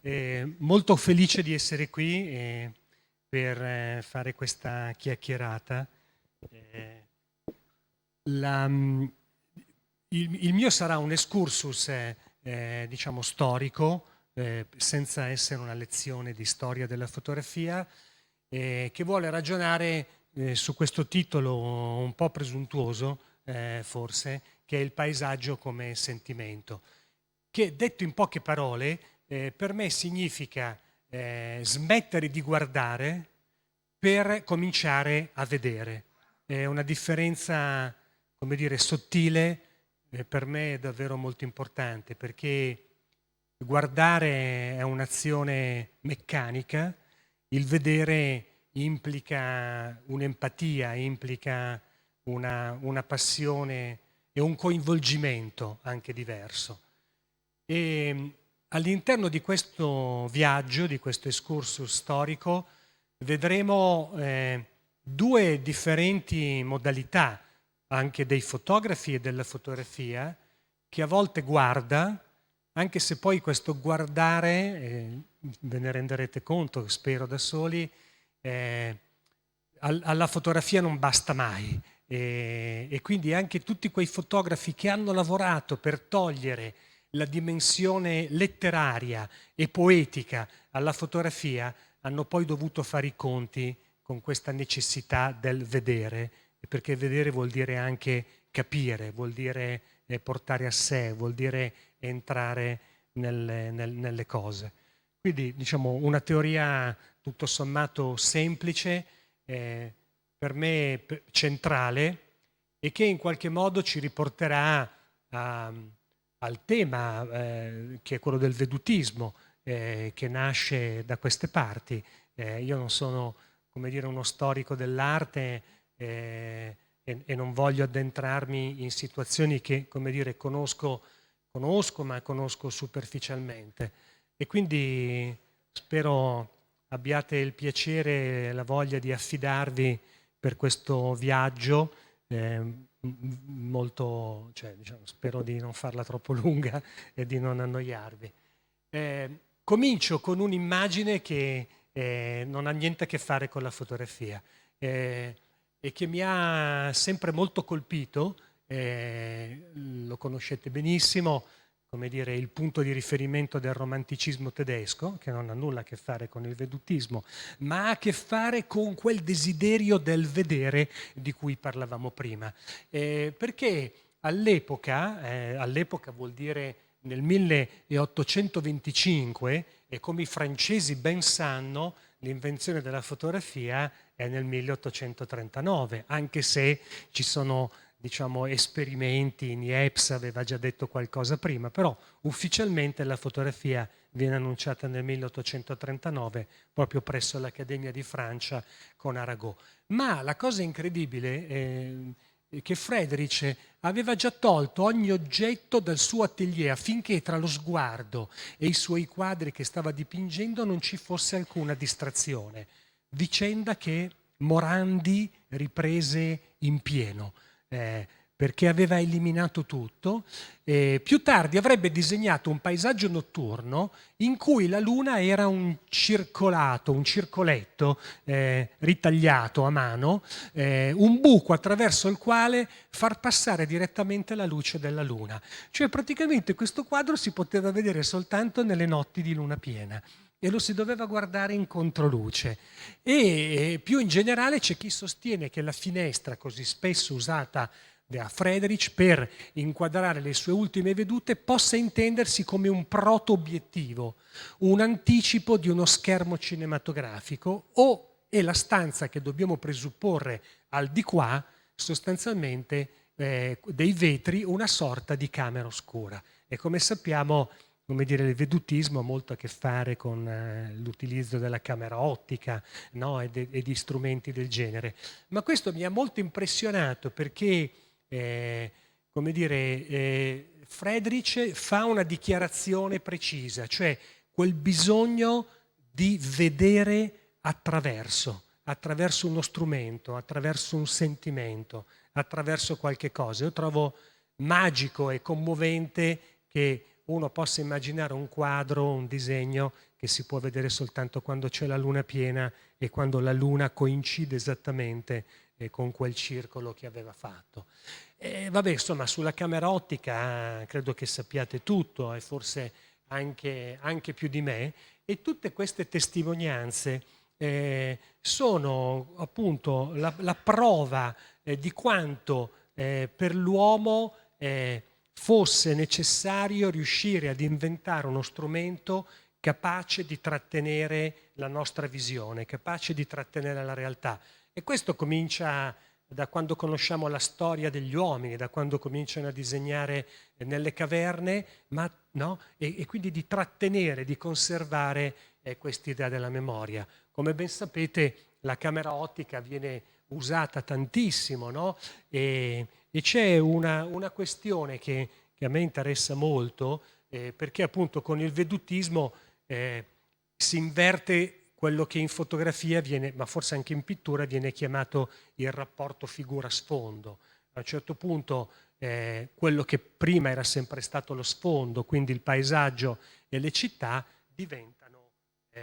Molto felice di essere qui per fare questa chiacchierata. Eh, la- mm, il mio sarà un excursus, diciamo, storico, senza essere una lezione di storia della fotografia, che vuole ragionare su questo titolo un po' presuntuoso, forse, che è il paesaggio come sentimento, che detto in poche parole per me significa smettere di guardare per cominciare a vedere. È una differenza, come dire, sottile, per me è davvero molto importante, perché guardare è un'azione meccanica, il vedere implica un'empatia, implica una passione e un coinvolgimento anche diverso. E all'interno di questo viaggio, di questo excursus storico, vedremo due differenti modalità anche dei fotografi e della fotografia, che a volte guarda, anche se poi questo guardare, ve ne renderete conto, spero da soli, alla fotografia non basta mai. E quindi anche tutti quei fotografi che hanno lavorato per togliere la dimensione letteraria e poetica alla fotografia hanno poi dovuto fare i conti con questa necessità del vedere, perché vedere vuol dire anche capire, vuol dire portare a sé, vuol dire entrare nelle cose. Quindi diciamo una teoria tutto sommato semplice, per me centrale, e che in qualche modo ci riporterà al tema che è quello del vedutismo, che nasce da queste parti. Io non sono, come dire, uno storico dell'arte e non voglio addentrarmi in situazioni che, come dire, conosco, ma conosco superficialmente. E quindi spero abbiate il piacere e la voglia di affidarvi per questo viaggio molto, cioè, diciamo, spero di non farla troppo lunga e di non annoiarvi. Comincio con un'immagine che non ha niente a che fare con la fotografia e che mi ha sempre molto colpito, lo conoscete benissimo, come dire, il punto di riferimento del romanticismo tedesco, che non ha nulla a che fare con il vedutismo, ma ha a che fare con quel desiderio del vedere di cui parlavamo prima. Perché all'epoca vuol dire nel 1825, e come i francesi ben sanno, l'invenzione della fotografia è nel 1839, anche se ci sono, diciamo, esperimenti, Niepce aveva già detto qualcosa prima, però ufficialmente la fotografia viene annunciata nel 1839 proprio presso l'Accademia di Francia con Arago. Ma la cosa incredibile è che Friedrich aveva già tolto ogni oggetto dal suo atelier affinché tra lo sguardo e i suoi quadri che stava dipingendo non ci fosse alcuna distrazione. Vicenda che Morandi riprese in pieno, perché aveva eliminato tutto. Più tardi avrebbe disegnato un paesaggio notturno in cui la luna era un circolato, un circoletto ritagliato a mano, un buco attraverso il quale far passare direttamente la luce della luna. Cioè praticamente questo quadro si poteva vedere soltanto nelle notti di luna piena e lo si doveva guardare in controluce. E più in generale c'è chi sostiene che la finestra così spesso usata da Friedrich per inquadrare le sue ultime vedute possa intendersi come un proto-obiettivo, un anticipo di uno schermo cinematografico, o è la stanza che dobbiamo presupporre al di qua sostanzialmente dei vetri, una sorta di camera oscura. E come sappiamo, come dire, il vedutismo ha molto a che fare con l'utilizzo della camera ottica, no? e di strumenti del genere. Ma questo mi ha molto impressionato perché, come dire, Friedrich fa una dichiarazione precisa, cioè quel bisogno di vedere attraverso uno strumento, attraverso un sentimento, attraverso qualche cosa. Io trovo magico e commovente che uno possa immaginare un quadro, un disegno che si può vedere soltanto quando c'è la luna piena e quando la luna coincide esattamente con quel circolo che aveva fatto. Vabbè, insomma, sulla camera ottica credo che sappiate tutto e forse anche più di me, e tutte queste testimonianze sono appunto la prova di quanto per l'uomo fosse necessario riuscire ad inventare uno strumento capace di trattenere la nostra visione, capace di trattenere la realtà. E questo comincia da quando conosciamo la storia degli uomini, da quando cominciano a disegnare nelle caverne, ma, no? E quindi di trattenere, di conservare quest'idea della memoria. Come ben sapete, la camera ottica viene usata tantissimo, no? E c'è una questione che a me interessa molto, perché appunto con il vedutismo si inverte quello che in fotografia viene, ma forse anche in pittura, viene chiamato il rapporto figura-sfondo. A un certo punto quello che prima era sempre stato lo sfondo, quindi il paesaggio e le città, diventano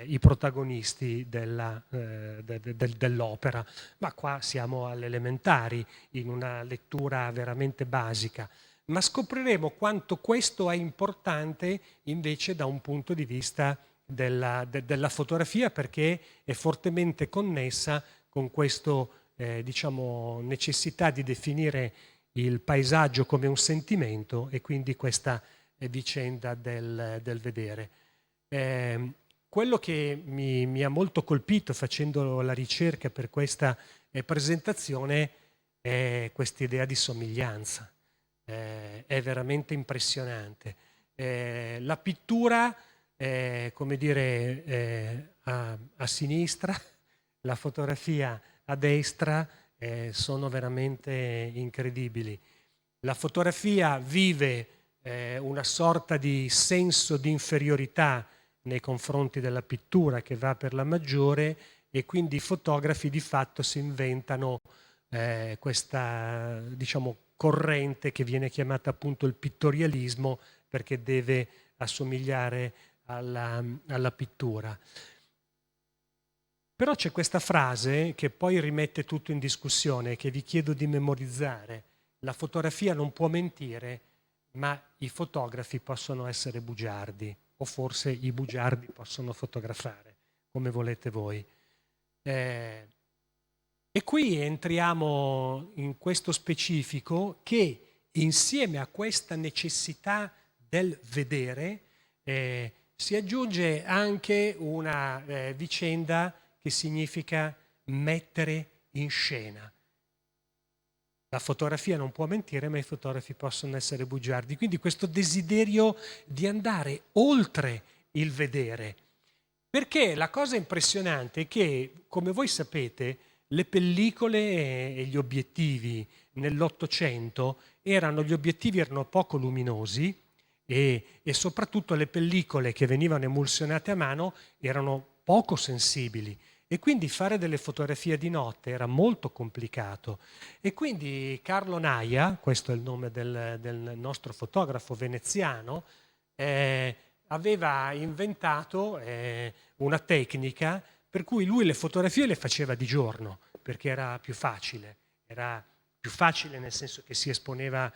i protagonisti dell'opera. Ma qua siamo alle elementari, in una lettura veramente basica. Ma scopriremo quanto questo è importante invece da un punto di vista della fotografia, perché è fortemente connessa con questa necessità di definire il paesaggio come un sentimento e quindi questa vicenda del vedere. Quello che mi ha molto colpito facendo la ricerca per questa presentazione è questa idea di somiglianza. È veramente impressionante. La pittura, come dire, a sinistra, la fotografia a destra, sono veramente incredibili. La fotografia vive una sorta di senso di inferiorità nei confronti della pittura che va per la maggiore, e quindi i fotografi di fatto si inventano questa, diciamo, corrente che viene chiamata appunto il pittorialismo, perché deve assomigliare alla pittura. Però c'è questa frase che poi rimette tutto in discussione, che vi chiedo di memorizzare: la fotografia non può mentire, ma i fotografi possono essere bugiardi, o forse i bugiardi possono fotografare, come volete voi. E qui entriamo in questo specifico che, insieme a questa necessità del vedere, si aggiunge anche una vicenda che significa mettere in scena. La fotografia non può mentire, ma i fotografi possono essere bugiardi. Quindi questo desiderio di andare oltre il vedere. Perché la cosa impressionante è che, come voi sapete, le pellicole e gli obiettivi nell'Ottocento gli obiettivi erano poco luminosi e soprattutto le pellicole che venivano emulsionate a mano erano poco sensibili. E quindi fare delle fotografie di notte era molto complicato. E quindi Carlo Naia, questo è il nome del nostro fotografo veneziano, aveva inventato una tecnica per cui lui le fotografie le faceva di giorno, perché era più facile nel senso che si esponeva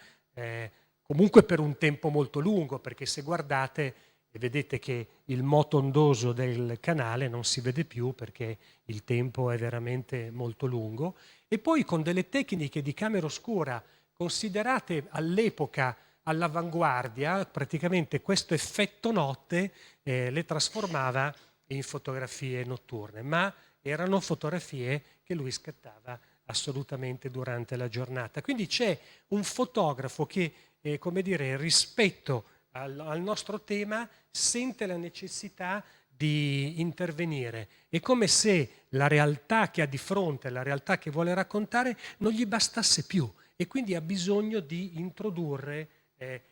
comunque per un tempo molto lungo, perché se guardate e vedete che il moto ondoso del canale non si vede più perché il tempo è veramente molto lungo, e poi con delle tecniche di camera oscura considerate all'epoca all'avanguardia, praticamente questo effetto notte le trasformava in fotografie notturne, ma erano fotografie che lui scattava assolutamente durante la giornata. Quindi c'è un fotografo che, come dire, rispetto al nostro tema, sente la necessità di intervenire. È come se la realtà che ha di fronte, la realtà che vuole raccontare, non gli bastasse più, e quindi ha bisogno di introdurre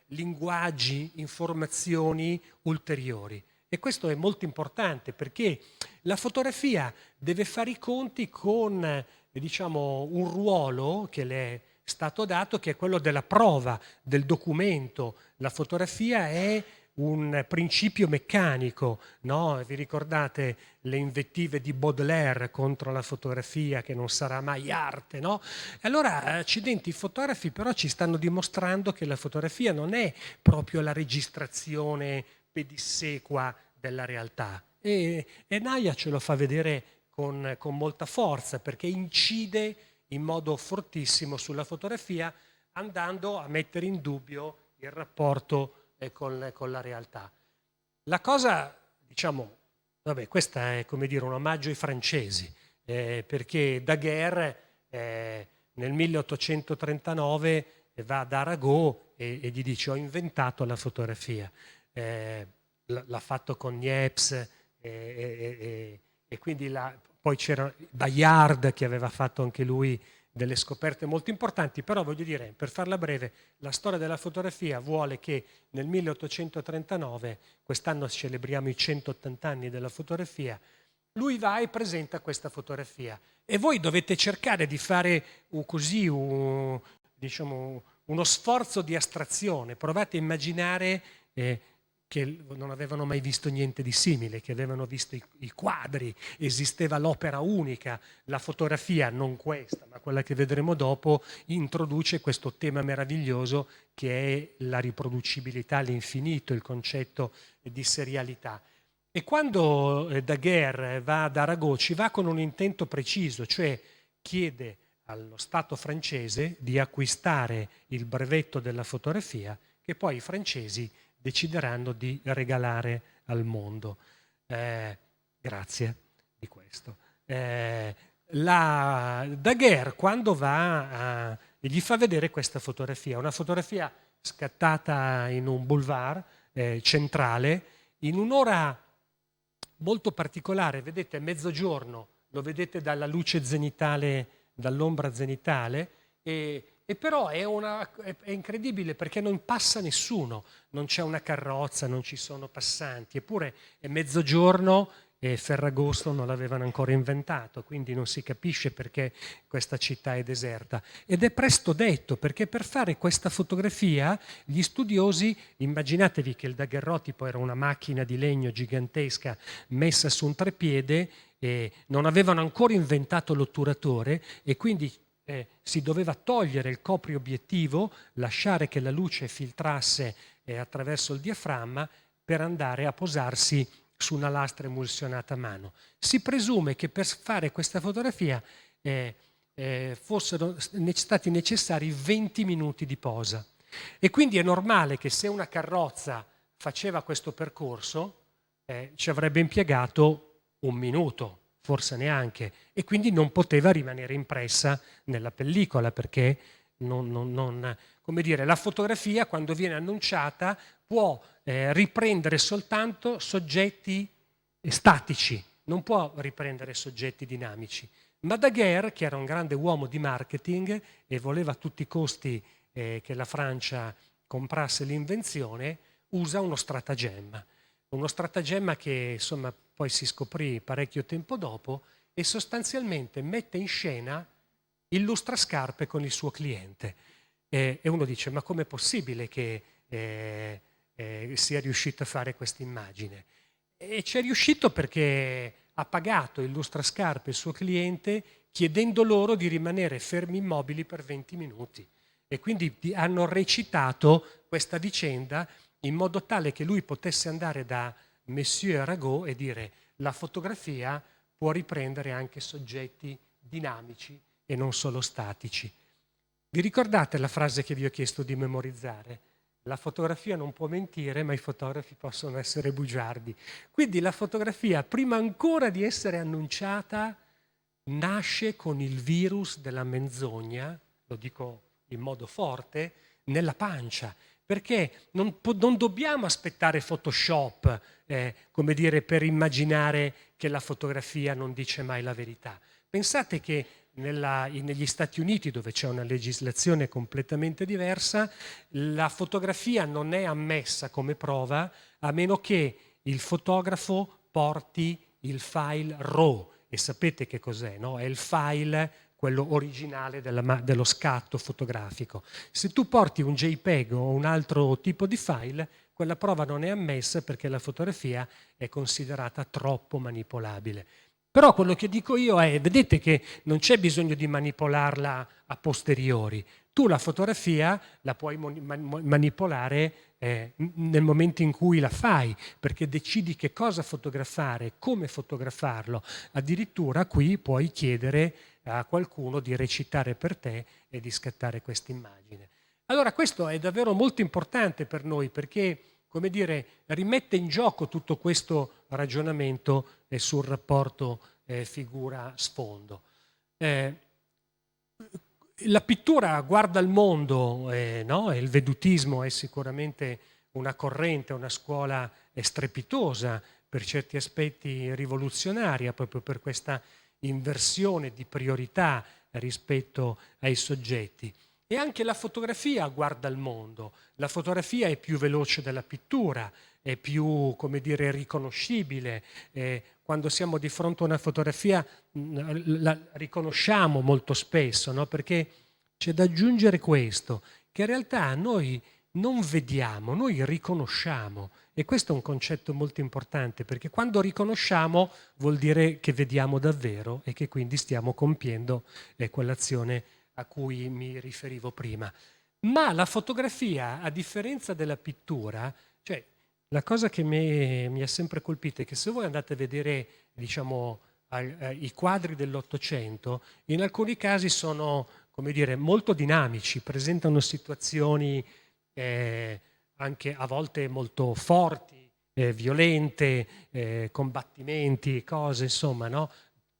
linguaggi, informazioni ulteriori. E questo è molto importante, perché la fotografia deve fare i conti con, diciamo, un ruolo che le è stato dato, che è quello della prova, del documento. La fotografia è un principio meccanico, no? Vi ricordate le invettive di Baudelaire contro la fotografia che non sarà mai arte, no? E allora, accidenti, i fotografi però ci stanno dimostrando che la fotografia non è proprio la registrazione pedissequa della realtà. E Naia ce lo fa vedere con molta forza, perché incide in modo fortissimo sulla fotografia, andando a mettere in dubbio il rapporto con la realtà. La cosa, diciamo, vabbè, questa è come dire un omaggio ai francesi, perché Daguerre nel 1839 va da Arago e gli dice: ho inventato la fotografia. L'ha fatto con Niepce e quindi poi c'era Bayard che aveva fatto anche lui delle scoperte molto importanti, però voglio dire, per farla breve, la storia della fotografia vuole che nel 1839, quest'anno celebriamo i 180 anni della fotografia, lui va e presenta questa fotografia e voi dovete cercare di fare così diciamo, uno sforzo di astrazione, provate a immaginare che non avevano mai visto niente di simile, che avevano visto i quadri, esisteva l'opera unica, la fotografia, non questa, ma quella che vedremo dopo, introduce questo tema meraviglioso che è la riproducibilità all'infinito, il concetto di serialità. E quando Daguerre va ad Arago ci va con un intento preciso, cioè chiede allo Stato francese di acquistare il brevetto della fotografia che poi i francesi decideranno di regalare al mondo. Grazie di questo. Daguerre, quando va gli fa vedere questa fotografia, una fotografia scattata in un boulevard centrale, in un'ora molto particolare, vedete, mezzogiorno, lo vedete dalla luce zenitale, dall'ombra zenitale, e però è incredibile perché non passa nessuno, non c'è una carrozza, non ci sono passanti, eppure è mezzogiorno e Ferragosto non l'avevano ancora inventato, quindi non si capisce perché questa città è deserta. Ed è presto detto, perché per fare questa fotografia gli studiosi, immaginatevi che il daguerrotipo era una macchina di legno gigantesca messa su un trepiede, e non avevano ancora inventato l'otturatore e quindi si doveva togliere il copriobiettivo, lasciare che la luce filtrasse attraverso il diaframma per andare a posarsi su una lastra emulsionata a mano. Si presume che per fare questa fotografia fossero stati necessari 20 minuti di posa. E quindi è normale che se una carrozza faceva questo percorso ci avrebbe impiegato un minuto, forse neanche, e quindi non poteva rimanere impressa nella pellicola perché come dire, la fotografia quando viene annunciata può riprendere soltanto soggetti statici, non può riprendere soggetti dinamici. Ma Daguerre, che era un grande uomo di marketing e voleva a tutti i costi che la Francia comprasse l'invenzione, usa uno stratagemma. Uno stratagemma che insomma poi si scoprì parecchio tempo dopo e sostanzialmente mette in scena il lustrascarpe con il suo cliente. E uno dice: ma com'è possibile che sia riuscito a fare questa immagine? E ci è riuscito perché ha pagato il lustrascarpe il suo cliente chiedendo loro di rimanere fermi immobili per 20 minuti. E quindi hanno recitato questa vicenda in modo tale che lui potesse andare da Monsieur Arago e dire: la fotografia può riprendere anche soggetti dinamici e non solo statici. Vi ricordate la frase che vi ho chiesto di memorizzare? La fotografia non può mentire, ma i fotografi possono essere bugiardi. Quindi la fotografia, prima ancora di essere annunciata, nasce con il virus della menzogna, lo dico in modo forte, nella pancia. Perché non dobbiamo aspettare Photoshop, come dire, per immaginare che la fotografia non dice mai la verità. Pensate che negli Stati Uniti, dove c'è una legislazione completamente diversa, la fotografia non è ammessa come prova a meno che il fotografo porti il file RAW. E sapete che cos'è, no? È il file, quello originale dello scatto fotografico. Se tu porti un JPEG o un altro tipo di file, quella prova non è ammessa perché la fotografia è considerata troppo manipolabile. Però quello che dico io è, vedete che non c'è bisogno di manipolarla a posteriori. Tu la fotografia la puoi manipolare nel momento in cui la fai, perché decidi che cosa fotografare, come fotografarlo. Addirittura qui puoi chiedere a qualcuno di recitare per te e di scattare questa immagine. Allora questo è davvero molto importante per noi perché, come dire, rimette in gioco tutto questo ragionamento sul rapporto figura-sfondo. La pittura guarda il mondo, no? E il vedutismo è sicuramente una corrente, una scuola strepitosa, per certi aspetti rivoluzionaria, proprio per questa inversione di priorità rispetto ai soggetti. E anche la fotografia guarda il mondo. La fotografia è più veloce della pittura, è più, come dire, riconoscibile. Quando siamo di fronte a una fotografia la riconosciamo molto spesso, no? Perché c'è da aggiungere questo, che in realtà noi non vediamo, noi riconosciamo. E questo è un concetto molto importante, perché quando riconosciamo vuol dire che vediamo davvero e che quindi stiamo compiendo quell'azione a cui mi riferivo prima. Ma la fotografia, a differenza della pittura, cioè la cosa che mi ha sempre colpito è che se voi andate a vedere, diciamo, i quadri dell'Ottocento, in alcuni casi sono, come dire, molto dinamici, presentano situazioni anche a volte molto forti, violente, combattimenti, cose, insomma, no?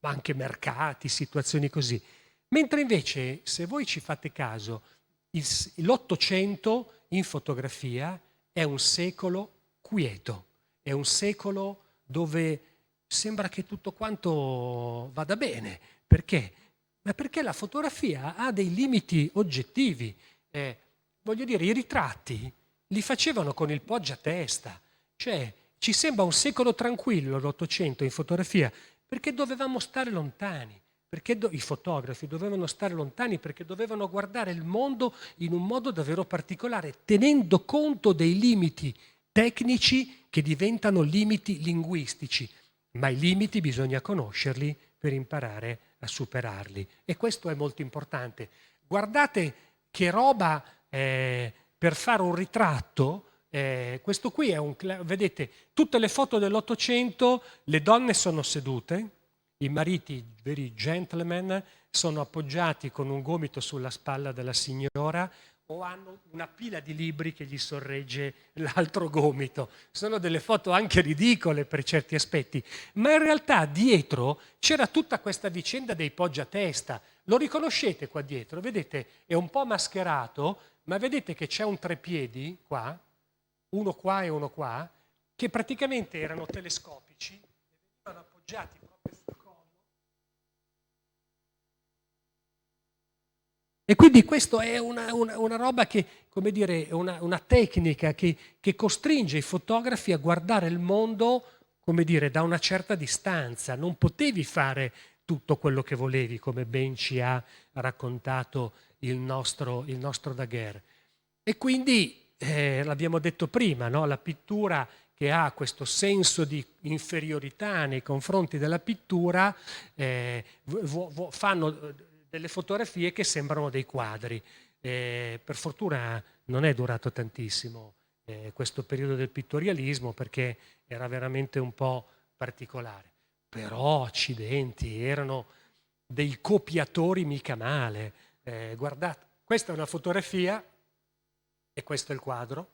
Anche mercati, situazioni così. Mentre invece, se voi ci fate caso, l'Ottocento in fotografia è un secolo quieto, è un secolo dove sembra che tutto quanto vada bene. Perché? Ma perché la fotografia ha dei limiti oggettivi. Voglio dire, i ritratti li facevano con il poggiatesta. Cioè, ci sembra un secolo tranquillo l'Ottocento in fotografia, perché dovevamo stare lontani. Perché i fotografi dovevano stare lontani perché dovevano guardare il mondo in un modo davvero particolare, tenendo conto dei limiti tecnici che diventano limiti linguistici, ma i limiti bisogna conoscerli per imparare a superarli. E questo è molto importante. Guardate che roba per fare un ritratto. Questo qui è vedete, tutte le foto dell'Ottocento, le donne sono sedute, i mariti, veri gentleman, sono appoggiati con un gomito sulla spalla della signora o hanno una pila di libri che gli sorregge l'altro gomito. Sono delle foto anche ridicole per certi aspetti, ma in realtà dietro c'era tutta questa vicenda dei poggiatesta. Lo riconoscete qua dietro? Vedete, è un po' mascherato, ma vedete che c'è un trepiedi qua, uno qua e uno qua, che praticamente erano telescopici e venivano appoggiati proprio sul collo. E quindi questo è una roba che, come dire, una tecnica che costringe i fotografi a guardare il mondo, come dire, da una certa distanza. Non potevi fare tutto quello che volevi, come ben ci ha raccontato il nostro Daguerre. E quindi, l'abbiamo detto prima, no? La pittura che ha questo senso di inferiorità nei confronti della pittura, fanno delle fotografie che sembrano dei quadri. Per fortuna non è durato tantissimo questo periodo del pittorialismo perché era veramente un po' particolare. Però, accidenti, erano dei copiatori mica male. Guardate, questa è una fotografia e questo è il quadro.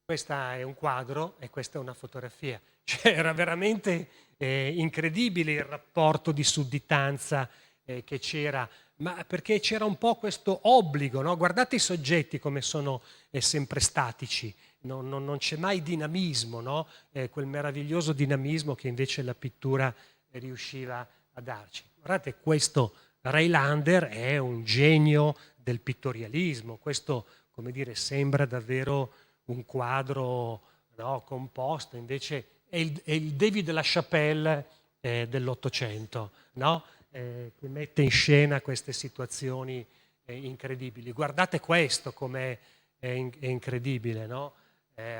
Questa è un quadro e questa è una fotografia. Cioè, era veramente incredibile il rapporto di sudditanza che c'era, ma perché c'era un po' questo obbligo, no? Guardate i soggetti come sono sempre statici, non c'è mai dinamismo, no? Quel meraviglioso dinamismo che invece la pittura riusciva a darci. Guardate, questo Reilander è un genio del pittorialismo, questo, come dire, sembra davvero un quadro, no, composto, invece è il David LaChapelle dell'Ottocento, no? Che mette in scena queste situazioni incredibili. Guardate questo come è incredibile, no?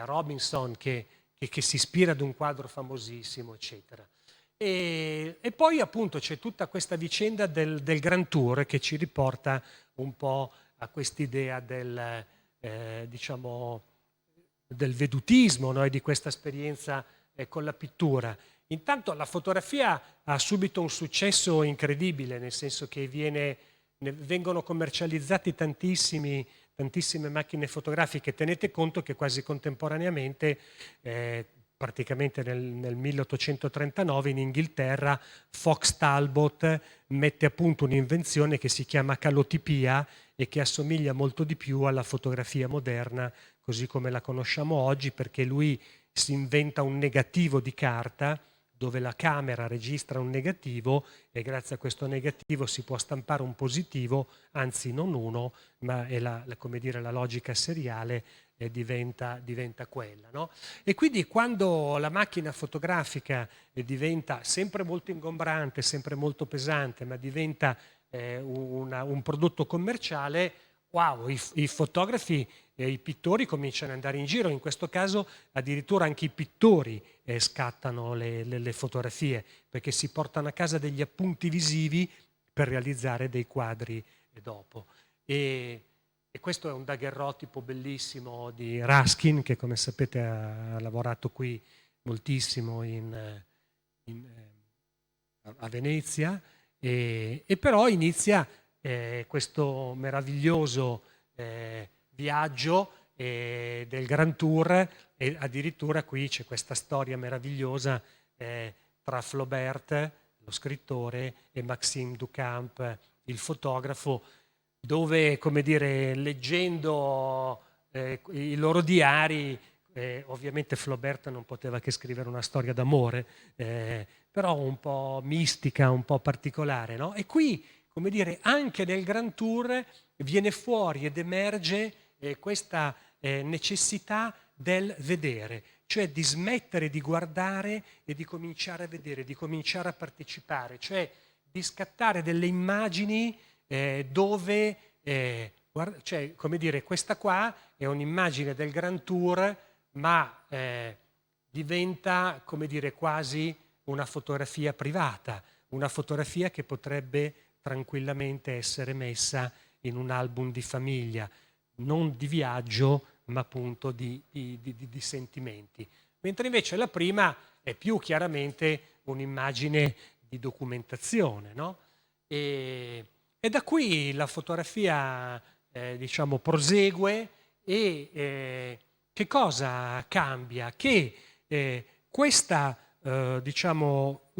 Robinson che si ispira ad un quadro famosissimo, eccetera. E poi appunto c'è tutta questa vicenda del Grand Tour che ci riporta un po' a quest'idea diciamo, del vedutismo, no? E di questa esperienza con la pittura. Intanto la fotografia ha subito un successo incredibile, nel senso che vengono commercializzati tantissime macchine fotografiche. Tenete conto che quasi contemporaneamente, praticamente nel 1839 in Inghilterra, Fox Talbot mette a punto un'invenzione che si chiama calotipia e che assomiglia molto di più alla fotografia moderna, così come la conosciamo oggi, perché lui si inventa un negativo di carta dove la camera registra un negativo e grazie a questo negativo si può stampare un positivo, anzi non uno, ma è come dire, la logica seriale diventa quella. No? E quindi quando la macchina fotografica diventa sempre molto ingombrante, sempre molto pesante, ma diventa un prodotto commerciale, wow, i fotografi e i pittori cominciano ad andare in giro. In questo caso addirittura anche i pittori scattano le fotografie, perché si portano a casa degli appunti visivi per realizzare dei quadri dopo. E questo è un daguerrotipo bellissimo di Ruskin, che come sapete ha lavorato qui moltissimo a Venezia, e però inizia questo meraviglioso viaggio del Grand Tour, e addirittura qui c'è questa storia meravigliosa tra Flaubert, lo scrittore, e Maxime Duchamp, il fotografo, dove, come dire, leggendo i loro diari, ovviamente Flaubert non poteva che scrivere una storia d'amore, però un po' mistica, un po' particolare, no? E qui, come dire, anche nel Grand Tour viene fuori ed emerge questa necessità del vedere, cioè di smettere di guardare e di cominciare a vedere, di cominciare a partecipare, cioè di scattare delle immagini dove, cioè, come dire, questa qua è un'immagine del Grand Tour, ma diventa, come dire, quasi una fotografia privata, una fotografia che potrebbe tranquillamente essere messa in un album di famiglia, non di viaggio, ma appunto di sentimenti. Mentre invece la prima è più chiaramente un'immagine di documentazione, no? E da qui la fotografia, diciamo, prosegue e che cosa cambia? Che questa, diciamo,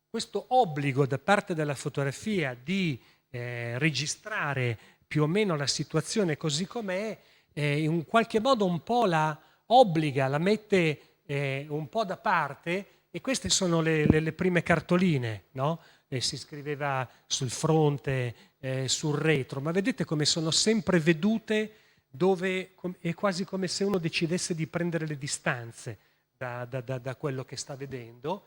questo obbligo da parte della fotografia di registrare più o meno la situazione così com'è, in qualche modo un po' la obbliga, la mette un po' da parte, e queste sono le prime cartoline, no? Si scriveva sul fronte, sul retro, ma vedete come sono sempre vedute, dove è quasi come se uno decidesse di prendere le distanze da quello che sta vedendo,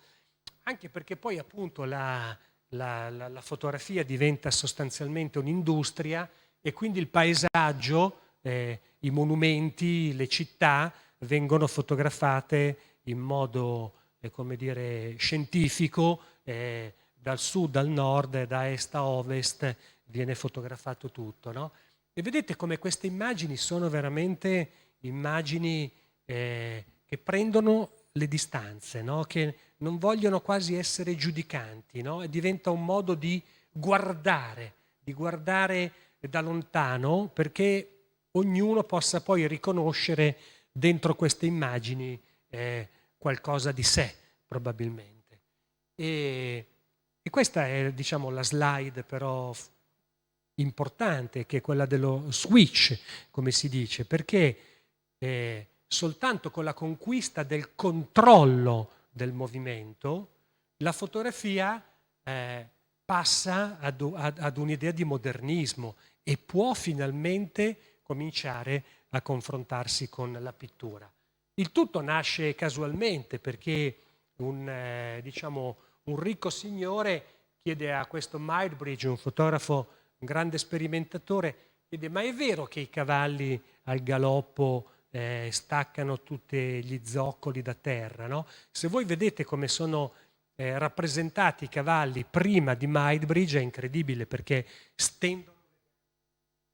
anche perché poi appunto la fotografia diventa sostanzialmente un'industria, e quindi il paesaggio, i monumenti, le città vengono fotografate in modo, come dire, scientifico, dal sud al nord, da est a ovest viene fotografato tutto, no? E vedete come queste immagini sono veramente immagini che prendono le distanze, no? Che non vogliono quasi essere giudicanti, no? E diventa un modo di guardare da lontano, perché ognuno possa poi riconoscere dentro queste immagini qualcosa di sé, probabilmente. E questa è, diciamo, la slide però importante, che è quella dello switch, come si dice, perché soltanto con la conquista del controllo del movimento la fotografia passa ad un'idea di modernismo e può finalmente cominciare a confrontarsi con la pittura. Il tutto nasce casualmente, perché diciamo, un ricco signore chiede a questo Muybridge, un fotografo, un grande sperimentatore, chiede: ma è vero che i cavalli al galoppo staccano tutti gli zoccoli da terra, no? Se voi vedete come sono rappresentati i cavalli prima di Maidbridge è incredibile, perché stendono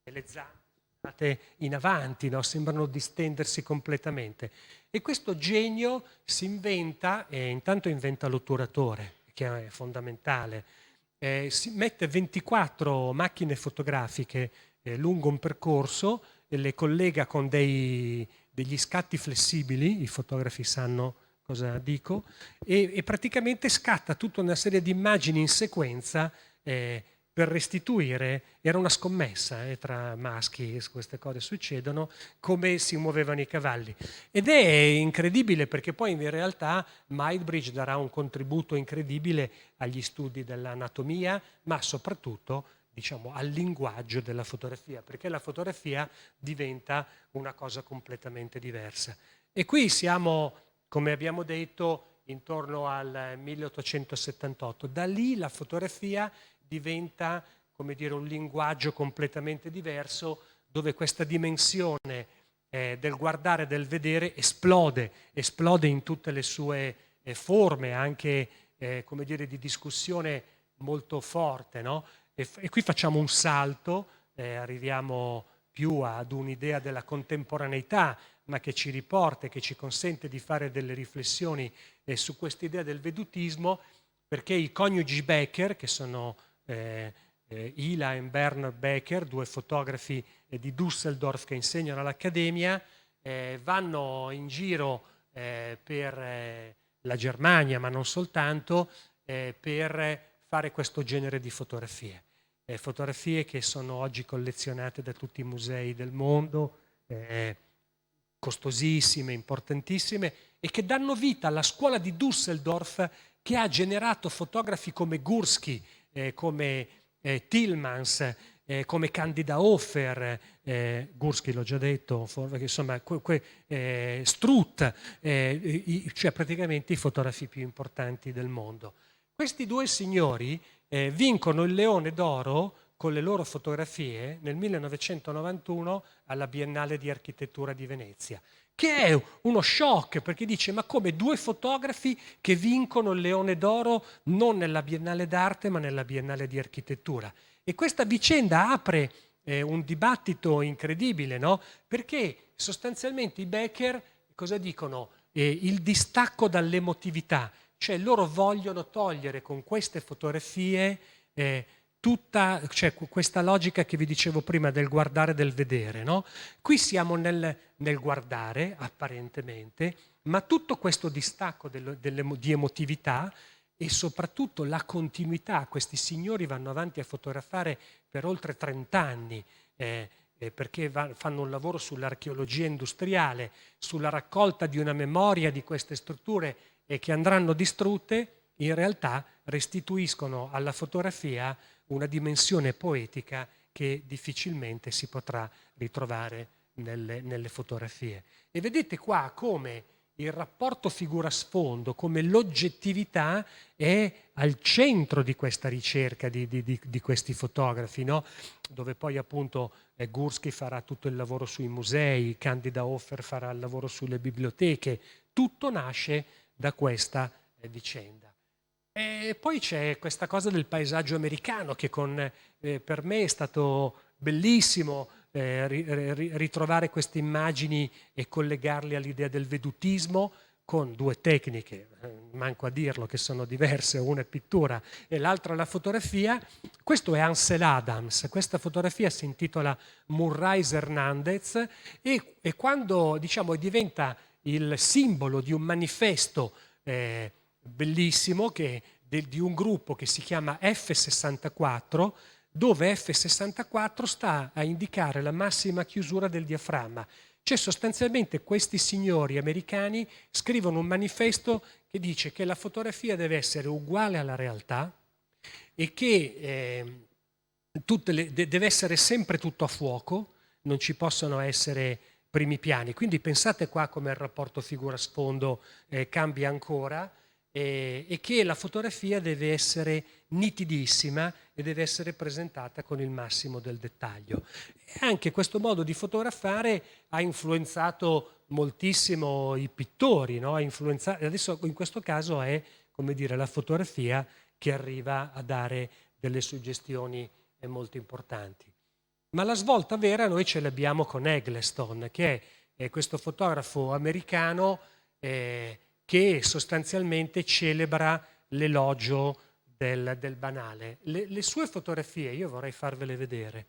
le zampe in avanti, no? Sembrano distendersi completamente. E questo genio si inventa, intanto inventa l'otturatore, che è fondamentale, si mette 24 macchine fotografiche lungo un percorso e le collega con degli scatti flessibili, i fotografi sanno cosa dico, e praticamente scatta tutta una serie di immagini in sequenza per restituire, era una scommessa tra maschi, queste cose succedono, come si muovevano i cavalli. Ed è incredibile perché poi in realtà Maidbridge darà un contributo incredibile agli studi dell'anatomia, ma soprattutto diciamo, al linguaggio della fotografia, perché la fotografia diventa una cosa completamente diversa. E qui siamo, come abbiamo detto, intorno al 1878. Da lì la fotografia diventa, come dire, un linguaggio completamente diverso, dove questa dimensione del guardare, del vedere esplode in tutte le sue forme, anche come dire, di discussione molto forte, no? E qui facciamo un salto, arriviamo più ad un'idea della contemporaneità, ma che ci riporta e che ci consente di fare delle riflessioni su quest'idea del vedutismo, perché i coniugi Becker, che sono Ila e Bernard Becker, due fotografi di Düsseldorf che insegnano all'Accademia, vanno in giro per la Germania, ma non soltanto, per fare questo genere di fotografie. Fotografie che sono oggi collezionate da tutti i musei del mondo, costosissime, importantissime, e che danno vita alla scuola di Düsseldorf, che ha generato fotografi come Gursky, come Tillmans, come Candida Hofer, Gursky l'ho già detto, insomma, Struth, cioè praticamente i fotografi più importanti del mondo. Questi due signori vincono il Leone d'Oro con le loro fotografie nel 1991 alla Biennale di Architettura di Venezia, che è uno shock, perché dice: ma come due fotografi che vincono il Leone d'Oro non nella Biennale d'Arte ma nella Biennale di Architettura? E questa vicenda apre un dibattito incredibile, no? Perché sostanzialmente i Becker cosa dicono? Il distacco dall'emotività, cioè loro vogliono togliere con queste fotografie tutta, cioè, questa logica che vi dicevo prima del guardare, del vedere, no? Qui siamo nel guardare, apparentemente, ma tutto questo distacco di emotività e soprattutto la continuità. Questi signori vanno avanti a fotografare per oltre 30 anni, perché fanno un lavoro sull'archeologia industriale, sulla raccolta di una memoria di queste strutture che andranno distrutte, in realtà restituiscono alla fotografia una dimensione poetica che difficilmente si potrà ritrovare nelle fotografie. E vedete qua come il rapporto figura-sfondo, come l'oggettività è al centro di questa ricerca di questi fotografi, no? Dove poi appunto Gursky farà tutto il lavoro sui musei, Candida Hofer farà il lavoro sulle biblioteche, tutto nasce da questa vicenda. E poi c'è questa cosa del paesaggio americano che per me è stato bellissimo ritrovare queste immagini e collegarle all'idea del vedutismo con due tecniche, manco a dirlo, che sono diverse, una è pittura e l'altra la fotografia. Questo è Ansel Adams, questa fotografia si intitola Moonrise Hernandez e quando diciamo diventa il simbolo di un manifesto bellissimo di un gruppo che si chiama F64, dove F64 sta a indicare la massima chiusura del diaframma. Cioè sostanzialmente questi signori americani scrivono un manifesto che dice che la fotografia deve essere uguale alla realtà e che deve essere sempre tutto a fuoco, non ci possono essere primi piani. Quindi pensate qua come il rapporto figura-sfondo cambia ancora. e che la fotografia deve essere nitidissima e deve essere presentata con il massimo del dettaglio. E anche questo modo di fotografare ha influenzato moltissimo i pittori, no? Adesso in questo caso è, come dire, la fotografia che arriva a dare delle suggestioni molto importanti. Ma la svolta vera noi ce l'abbiamo con Eggleston, che è questo fotografo americano che sostanzialmente celebra l'elogio del banale. Le sue fotografie, io vorrei farvele vedere,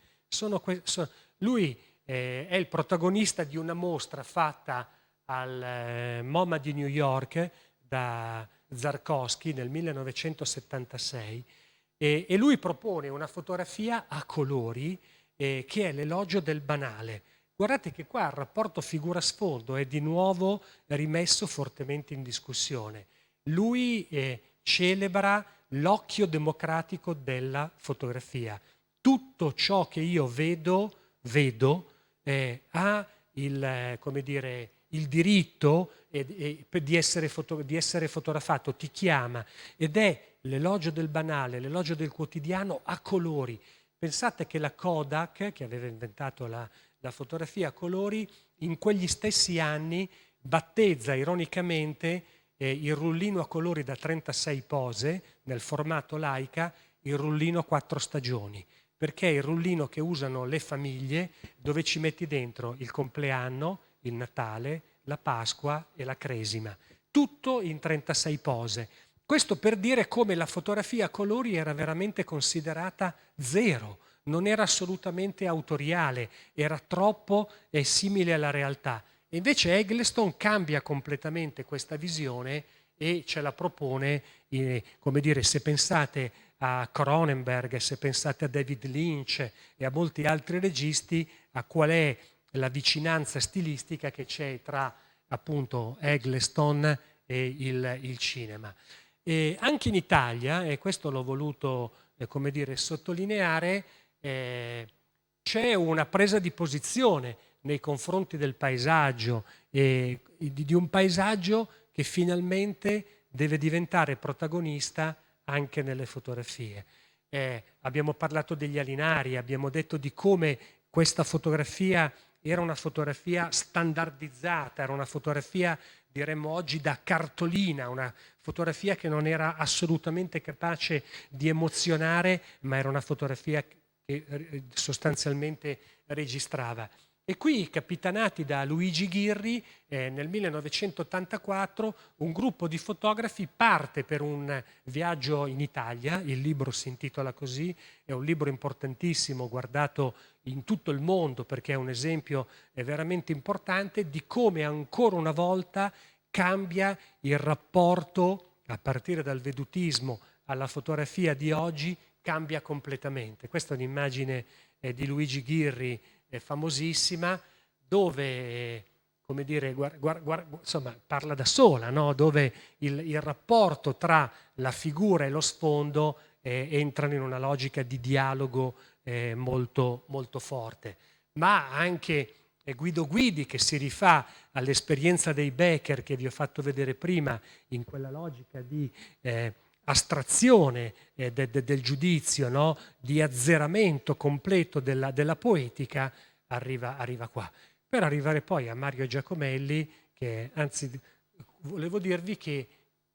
lui è il protagonista di una mostra fatta al MoMA di New York da Zarkowski nel 1976 e lui propone una fotografia a colori che è l'elogio del banale. Guardate che qua il rapporto figura-sfondo è di nuovo rimesso fortemente in discussione. Lui celebra l'occhio democratico della fotografia. Tutto ciò che io vedo ha come dire, il diritto di essere fotografato, ti chiama, ed è l'elogio del banale, l'elogio del quotidiano a colori. Pensate che la Kodak, che aveva inventato la fotografia a colori, in quegli stessi anni battezza ironicamente il rullino a colori da 36 pose nel formato Leica, il rullino 4 stagioni, perché è il rullino che usano le famiglie, dove ci metti dentro il compleanno, il Natale, la Pasqua e la Cresima, tutto in 36 pose. Questo per dire come la fotografia a colori era veramente considerata zero, non era assolutamente autoriale, era troppo simile alla realtà. E invece Eggleston cambia completamente questa visione e ce la propone, come dire, se pensate a Cronenberg, se pensate a David Lynch e a molti altri registi, a qual è la vicinanza stilistica che c'è tra appunto Eggleston e il cinema. E anche in Italia, e questo l'ho voluto come dire, sottolineare, c'è una presa di posizione nei confronti del paesaggio, di un paesaggio che finalmente deve diventare protagonista anche nelle fotografie. Abbiamo parlato degli Alinari, abbiamo detto di come questa fotografia era una fotografia standardizzata, era una fotografia, diremmo oggi, da cartolina, una fotografia che non era assolutamente capace di emozionare, ma era una fotografia che sostanzialmente registrava. E qui, capitanati da Luigi Ghirri, nel 1984 un gruppo di fotografi parte per un viaggio in Italia, il libro si intitola così, è un libro importantissimo, guardato in tutto il mondo perché è un esempio veramente importante di come ancora una volta cambia il rapporto, a partire dal vedutismo alla fotografia di oggi, cambia completamente. Questa è un'immagine di Luigi Ghirri famosissima, dove come dire, insomma, parla da sola, no? Dove il rapporto tra la figura e lo sfondo entrano in una logica di dialogo molto, molto forte. Ma anche Guido Guidi, che si rifà all'esperienza dei Becker che vi ho fatto vedere prima, in quella logica di astrazione del giudizio, no? Di azzeramento completo della poetica, arriva qua. Per arrivare poi a Mario Giacomelli, che anzi volevo dirvi che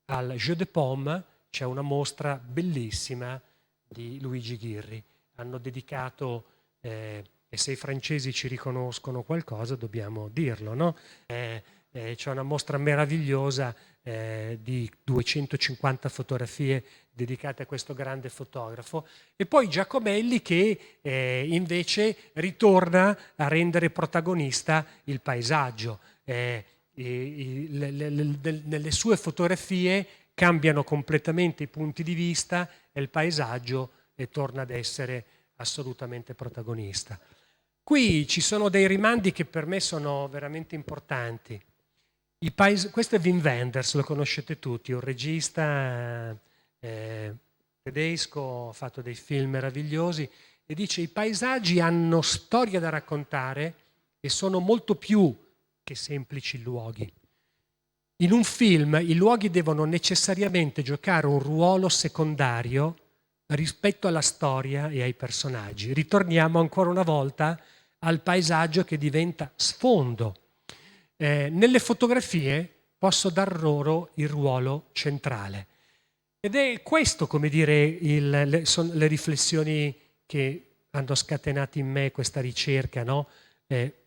al Jeu de Paume c'è una mostra bellissima di Luigi Ghirri. Hanno dedicato, e se i francesi ci riconoscono qualcosa dobbiamo dirlo, no? C'è una mostra meravigliosa di 250 fotografie dedicate a questo grande fotografo, e poi Giacomelli che invece ritorna a rendere protagonista il paesaggio. Nelle sue fotografie cambiano completamente i punti di vista e il paesaggio torna ad essere assolutamente protagonista. Qui ci sono dei rimandi che per me sono veramente importanti. Questo è Wim Wenders, lo conoscete tutti, un regista tedesco, ha fatto dei film meravigliosi, e dice: i paesaggi hanno storie da raccontare e sono molto più che semplici luoghi. In un film i luoghi devono necessariamente giocare un ruolo secondario rispetto alla storia e ai personaggi. Ritorniamo ancora una volta al paesaggio che diventa sfondo. Nelle fotografie posso dar loro il ruolo centrale. Ed è questo, come dire, sono le riflessioni che hanno scatenato in me questa ricerca, no?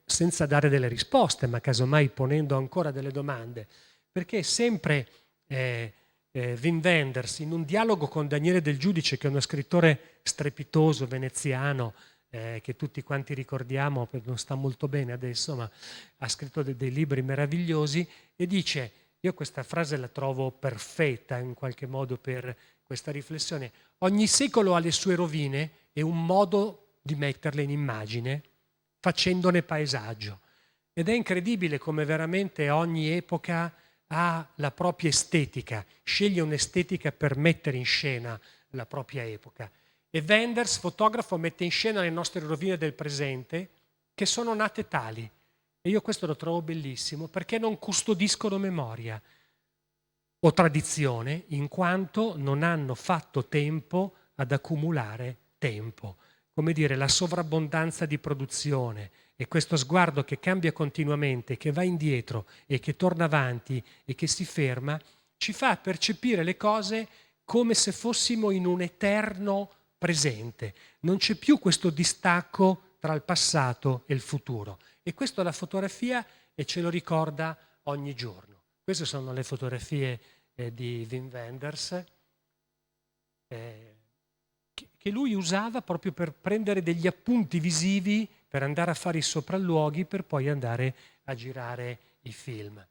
Senza dare delle risposte, ma casomai ponendo ancora delle domande. Perché sempre Wim Wenders, in un dialogo con Daniele Del Giudice, che è uno scrittore strepitoso veneziano, che tutti quanti ricordiamo, non sta molto bene adesso, ma ha scritto dei libri meravigliosi, e dice, io questa frase la trovo perfetta in qualche modo per questa riflessione: ogni secolo ha le sue rovine e un modo di metterle in immagine, facendone paesaggio. Ed è incredibile come veramente ogni epoca ha la propria estetica, sceglie un'estetica per mettere in scena la propria epoca. E Wenders, fotografo, mette in scena le nostre rovine del presente, che sono nate tali. E io questo lo trovo bellissimo, perché non custodiscono memoria o tradizione, in quanto non hanno fatto tempo ad accumulare tempo. Come dire, la sovrabbondanza di produzione e questo sguardo che cambia continuamente, che va indietro e che torna avanti e che si ferma, ci fa percepire le cose come se fossimo in un eterno presente. Non c'è più questo distacco tra il passato e il futuro. E questo la fotografia e ce lo ricorda ogni giorno. Queste sono le fotografie di Wim Wenders, che lui usava proprio per prendere degli appunti visivi, per andare a fare i sopralluoghi, per poi andare a girare i film.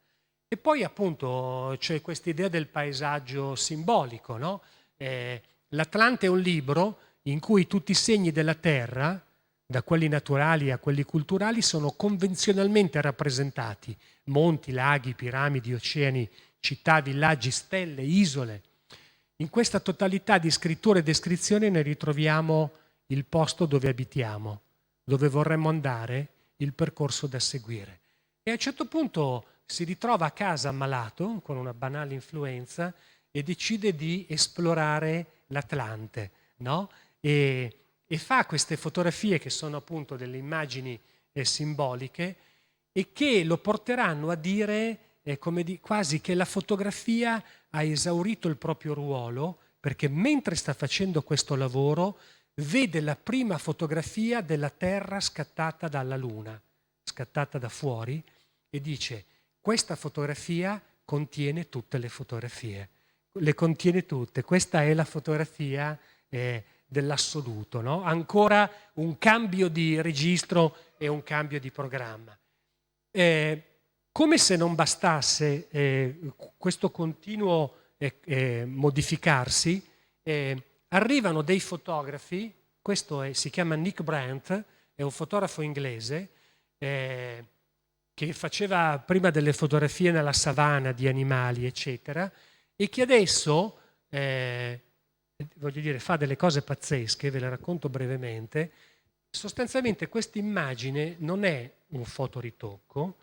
E poi appunto c'è questa idea del paesaggio simbolico, no? L'Atlante è un libro in cui tutti i segni della Terra, da quelli naturali a quelli culturali, sono convenzionalmente rappresentati: monti, laghi, piramidi, oceani, città, villaggi, stelle, isole. In questa totalità di scrittura e descrizione ne ritroviamo il posto dove abitiamo, dove vorremmo andare, il percorso da seguire. E a un certo punto si ritrova a casa ammalato, con una banale influenza, e decide di esplorare l'Atlante, no? E fa queste fotografie che sono appunto delle immagini simboliche e che lo porteranno a dire quasi che la fotografia ha esaurito il proprio ruolo, perché mentre sta facendo questo lavoro vede la prima fotografia della Terra scattata dalla Luna, scattata da fuori, e dice: questa fotografia contiene tutte le fotografie, le contiene tutte, questa è la fotografia dell'assoluto, no? Ancora un cambio di registro e un cambio di programma. Come se non bastasse questo continuo modificarsi, arrivano dei fotografi, si chiama Nick Brandt, è un fotografo inglese che faceva prima delle fotografie nella savana di animali, eccetera, e che adesso voglio dire, fa delle cose pazzesche, ve le racconto brevemente. Sostanzialmente questa immagine non è un fotoritocco,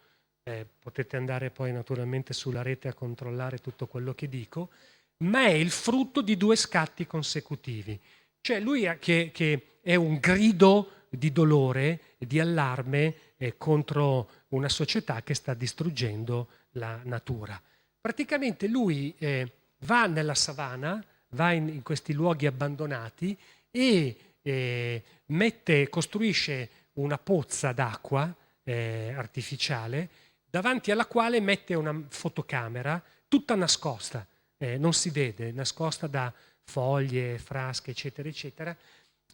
potete andare poi naturalmente sulla rete a controllare tutto quello che dico, ma è il frutto di 2 scatti consecutivi. Cioè lui che è un grido di dolore, di allarme contro una società che sta distruggendo la natura. Praticamente lui va nella savana, va in questi luoghi abbandonati e costruisce una pozza d'acqua artificiale, davanti alla quale mette una fotocamera tutta nascosta, non si vede, nascosta da foglie, frasche, eccetera, eccetera.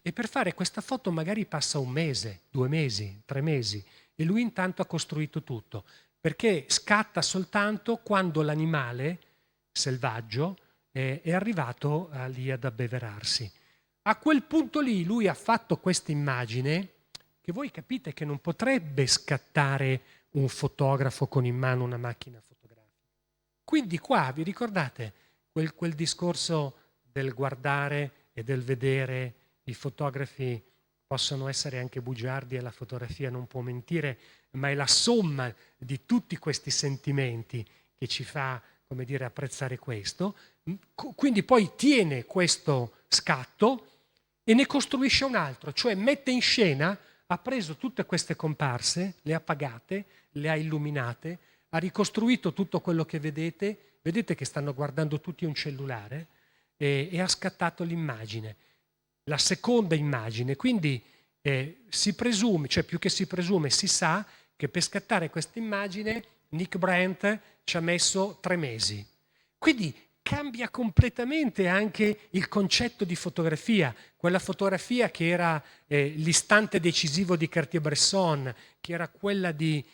E per fare questa foto magari passa 1 mese, 2 mesi, 3 mesi, e lui intanto ha costruito tutto, perché scatta soltanto quando l'animale selvaggio è arrivato lì ad abbeverarsi. A quel punto lì lui ha fatto questa immagine che voi capite che non potrebbe scattare un fotografo con in mano una macchina fotografica. Quindi qua vi ricordate quel discorso del guardare e del vedere? I fotografi possono essere anche bugiardi e la fotografia non può mentire, ma è la somma di tutti questi sentimenti che ci fa, come dire, apprezzare questo. Quindi poi tiene questo scatto e ne costruisce un altro, cioè mette in scena, ha preso tutte queste comparse, le ha pagate, le ha illuminate, ha ricostruito tutto quello che vedete che stanno guardando tutti un cellulare e ha scattato l'immagine, la seconda immagine. Quindi si presume, cioè più che si presume, si sa che per scattare questa immagine Nick Brandt ci ha messo 3 mesi. Quindi cambia completamente anche il concetto di fotografia, quella fotografia che era l'istante decisivo di Cartier-Bresson, che era quella di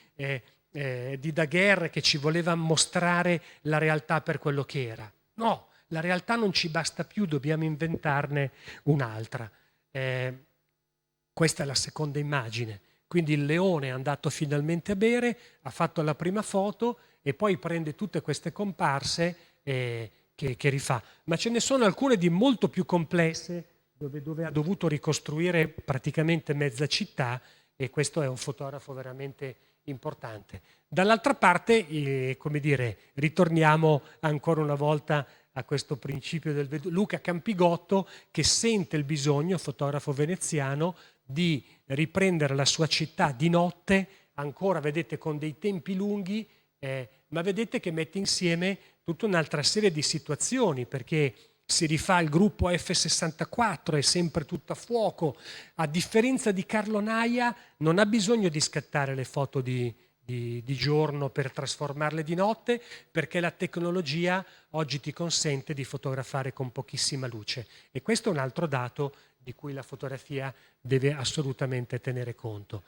Daguerre, che ci voleva mostrare la realtà per quello che era. No, la realtà non ci basta più, dobbiamo inventarne un'altra. Questa è la seconda immagine. Quindi il leone è andato finalmente a bere, ha fatto la prima foto e poi prende tutte queste comparse che rifà. Ma ce ne sono alcune di molto più complesse, dove ha dovuto ricostruire praticamente mezza città, e questo è un fotografo veramente importante. Dall'altra parte, come dire, ritorniamo ancora una volta a questo principio del Luca Campigotto, che sente il bisogno, fotografo veneziano, di riprendere la sua città di notte, ancora vedete con dei tempi lunghi, ma vedete che mette insieme tutta un'altra serie di situazioni, perché si rifà il gruppo F64, è sempre tutto a fuoco. A differenza di Carlo Naia, non ha bisogno di scattare le foto di giorno per trasformarle di notte, perché la tecnologia oggi ti consente di fotografare con pochissima luce. E questo è un altro dato di cui la fotografia deve assolutamente tenere conto.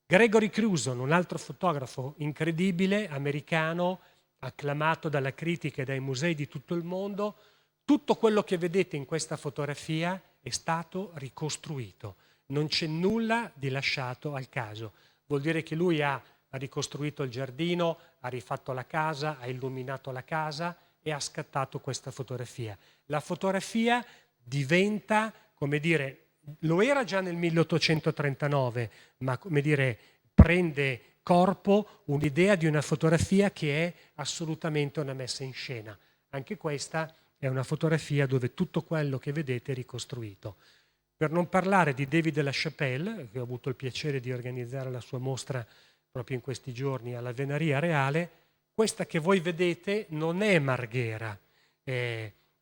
Gregory Crewson, un altro fotografo incredibile, americano, acclamato dalla critica e dai musei di tutto il mondo. Tutto quello che vedete in questa fotografia è stato ricostruito. Non c'è nulla di lasciato al caso. Vuol dire che lui ha ricostruito il giardino, ha rifatto la casa, ha illuminato la casa e ha scattato questa fotografia. La fotografia diventa, come dire, lo era già nel 1839, ma come dire, prende corpo un'idea di una fotografia che è assolutamente una messa in scena. Anche questa è una fotografia dove tutto quello che vedete è ricostruito. Per non parlare di David LaChapelle, che ho avuto il piacere di organizzare la sua mostra proprio in questi giorni alla Venaria Reale, questa che voi vedete non è Marghera,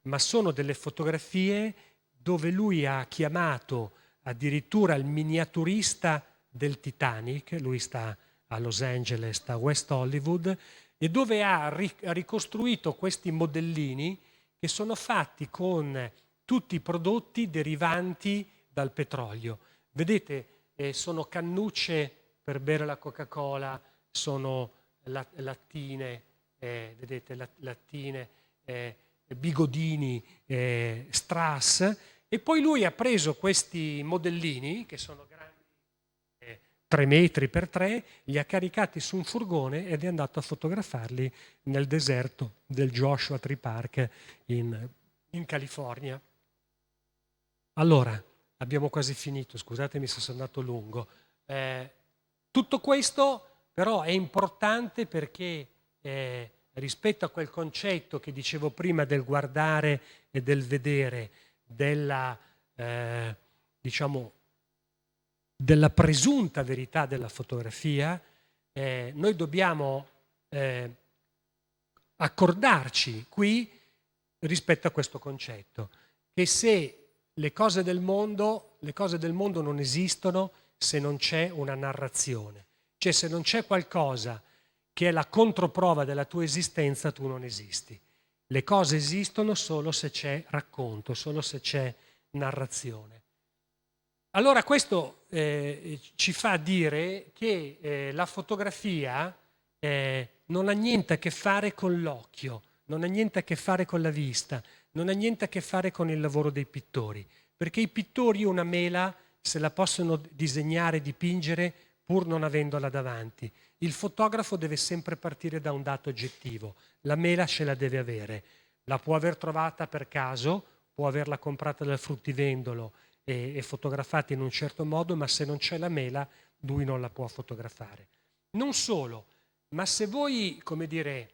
ma sono delle fotografie dove lui ha chiamato addirittura il miniaturista del Titanic, lui sta a Los Angeles, sta a West Hollywood, e dove ha ricostruito questi modellini che sono fatti con tutti i prodotti derivanti dal petrolio. Vedete, sono cannucce per bere la Coca-Cola, sono lattine, vedete, lattine, bigodini, strass, e poi lui ha preso questi modellini, che sono grandi 3 metri per 3, li ha caricati su un furgone ed è andato a fotografarli nel deserto del Joshua Tree Park in California. Allora, abbiamo quasi finito, scusatemi se sono andato lungo. Tutto questo però è importante perché rispetto a quel concetto che dicevo prima del guardare e del vedere, della presunta verità della fotografia, noi dobbiamo accordarci qui rispetto a questo concetto, che se le cose del mondo non esistono se non c'è una narrazione, cioè se non c'è qualcosa che è la controprova della tua esistenza, tu non esisti. Le cose esistono solo se c'è racconto, solo se c'è narrazione. Allora questo ci fa dire che la fotografia non ha niente a che fare con l'occhio, non ha niente a che fare con la vista, non ha niente a che fare con il lavoro dei pittori, perché i pittori una mela se la possono disegnare, dipingere, pur non avendola davanti. Il fotografo deve sempre partire da un dato oggettivo, la mela ce la deve avere, la può aver trovata per caso, può averla comprata dal fruttivendolo e fotografata in un certo modo, ma se non c'è la mela lui non la può fotografare. Non solo, ma se voi, come dire,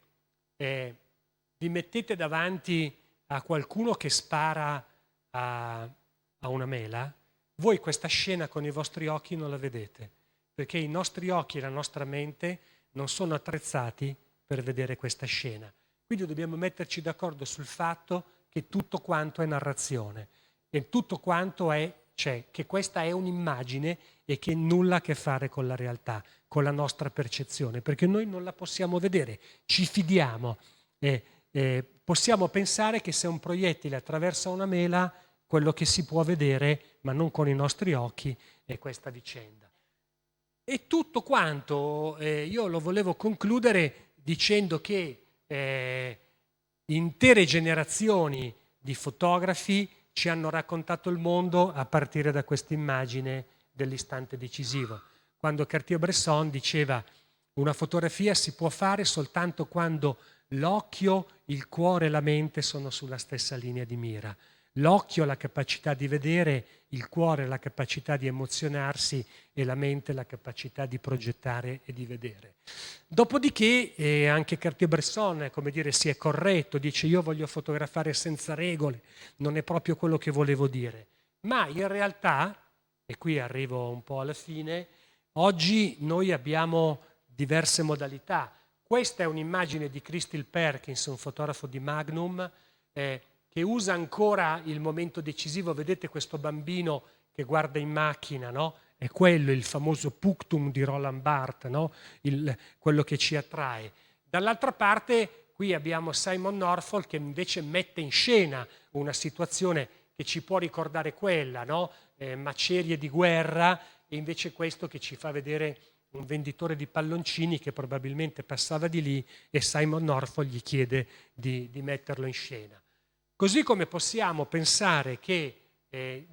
vi mettete davanti a qualcuno che spara a una mela, voi questa scena con i vostri occhi non la vedete, perché i nostri occhi e la nostra mente non sono attrezzati per vedere questa scena. Quindi dobbiamo metterci d'accordo sul fatto che tutto quanto è narrazione e tutto quanto c'è, che questa è un'immagine e che nulla ha a che fare con la realtà, con la nostra percezione, perché noi non la possiamo vedere, ci fidiamo. Possiamo pensare che se un proiettile attraversa una mela, quello che si può vedere, ma non con i nostri occhi, è questa vicenda. E tutto quanto io lo volevo concludere dicendo che intere generazioni di fotografi ci hanno raccontato il mondo a partire da questa immagine dell'istante decisivo. Quando Cartier-Bresson diceva una fotografia si può fare soltanto quando l'occhio, il cuore e la mente sono sulla stessa linea di mira. L'occhio ha la capacità di vedere, il cuore ha la capacità di emozionarsi e la mente la capacità di progettare e di vedere. Dopodiché anche Cartier-Bresson, come dire, si è corretto, dice io voglio fotografare senza regole, non è proprio quello che volevo dire. Ma in realtà, e qui arrivo un po' alla fine, oggi noi abbiamo diverse modalità. Questa è un'immagine di Crystal Perkins, un fotografo di Magnum, che usa ancora il momento decisivo. Vedete questo bambino che guarda in macchina, no? È quello il famoso punctum di Roland Barthes, no? Quello che ci attrae. Dall'altra parte qui abbiamo Simon Norfolk che invece mette in scena una situazione che ci può ricordare quella, no? Macerie di guerra, e invece questo che ci fa vedere un venditore di palloncini che probabilmente passava di lì e Simon Norfolk gli chiede di metterlo in scena. Così come possiamo pensare che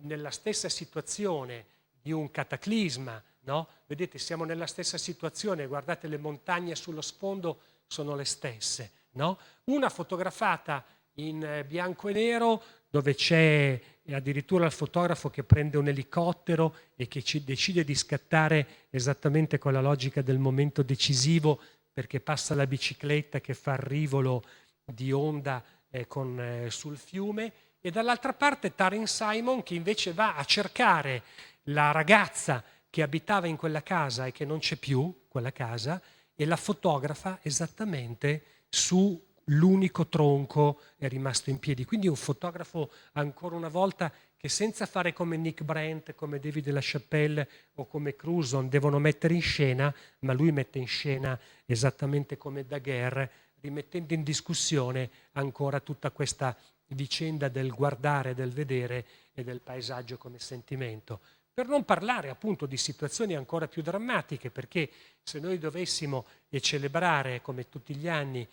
nella stessa situazione di un cataclisma, no? Vedete, siamo nella stessa situazione, guardate le montagne sullo sfondo sono le stesse, no? Una fotografata in bianco e nero dove c'è addirittura il fotografo che prende un elicottero e che decide di scattare esattamente con la logica del momento decisivo perché passa la bicicletta che fa il rivolo di onda sul fiume, e dall'altra parte Taryn Simon che invece va a cercare la ragazza che abitava in quella casa e che non c'è più, quella casa, e la fotografa esattamente su l'unico tronco è rimasto in piedi. Quindi un fotografo ancora una volta che senza fare come Nick Brent, come David LaChapelle o come Cruzon devono mettere in scena, ma lui mette in scena esattamente come Daguerre, rimettendo in discussione ancora tutta questa vicenda del guardare, del vedere e del paesaggio come sentimento. Per non parlare appunto di situazioni ancora più drammatiche, perché se noi dovessimo celebrare come tutti gli anni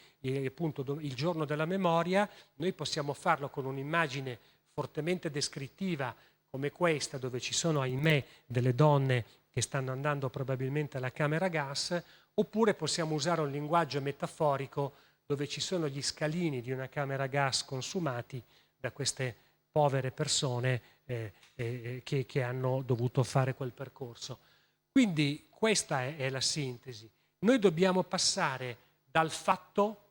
appunto il giorno della memoria, noi possiamo farlo con un'immagine fortemente descrittiva come questa, dove ci sono, ahimè, delle donne che stanno andando probabilmente alla camera gas, oppure possiamo usare un linguaggio metaforico dove ci sono gli scalini di una camera gas consumati da queste povere persone che hanno dovuto fare quel percorso. Quindi questa è la sintesi. Noi dobbiamo passare dal fatto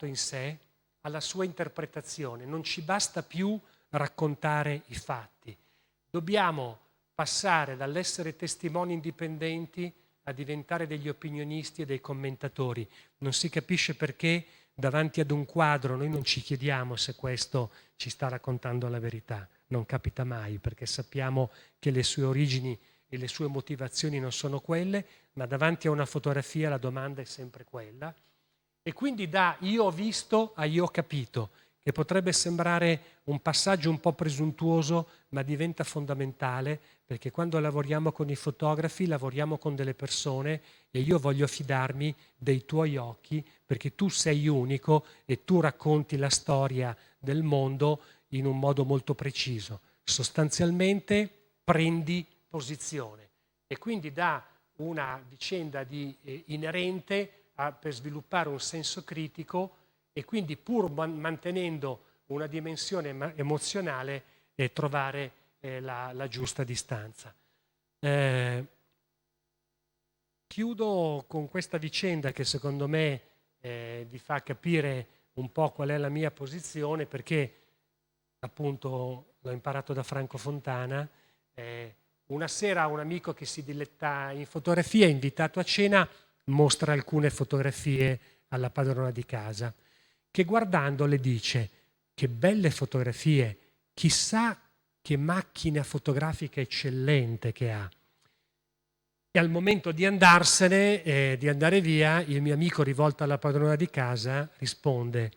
in sé alla sua interpretazione. Non ci basta più raccontare i fatti. Dobbiamo passare dall'essere testimoni indipendenti a diventare degli opinionisti e dei commentatori. Non si capisce perché davanti ad un quadro noi non ci chiediamo se questo ci sta raccontando la verità. Non capita mai, perché sappiamo che le sue origini e le sue motivazioni non sono quelle, ma davanti a una fotografia la domanda è sempre quella. E quindi da io ho visto a io ho capito, che potrebbe sembrare un passaggio un po' presuntuoso, ma diventa fondamentale, perché quando lavoriamo con i fotografi lavoriamo con delle persone e io voglio fidarmi dei tuoi occhi, perché tu sei unico e tu racconti la storia del mondo in un modo molto preciso. Sostanzialmente prendi posizione e quindi da una vicenda inerente per sviluppare un senso critico e quindi pur mantenendo una dimensione emozionale trovare la giusta distanza. Chiudo con questa vicenda che secondo me vi fa capire un po' qual è la mia posizione, perché appunto l'ho imparato da Franco Fontana. Una sera un amico che si diletta in fotografia, invitato a cena, mostra alcune fotografie alla padrona di casa, che guardandole dice: che belle fotografie, chissà che macchina fotografica eccellente che ha. E al momento di andarsene, di andare via, il mio amico, rivolto alla padrona di casa, risponde: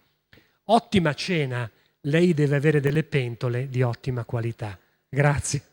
ottima cena, lei deve avere delle pentole di ottima qualità. Grazie.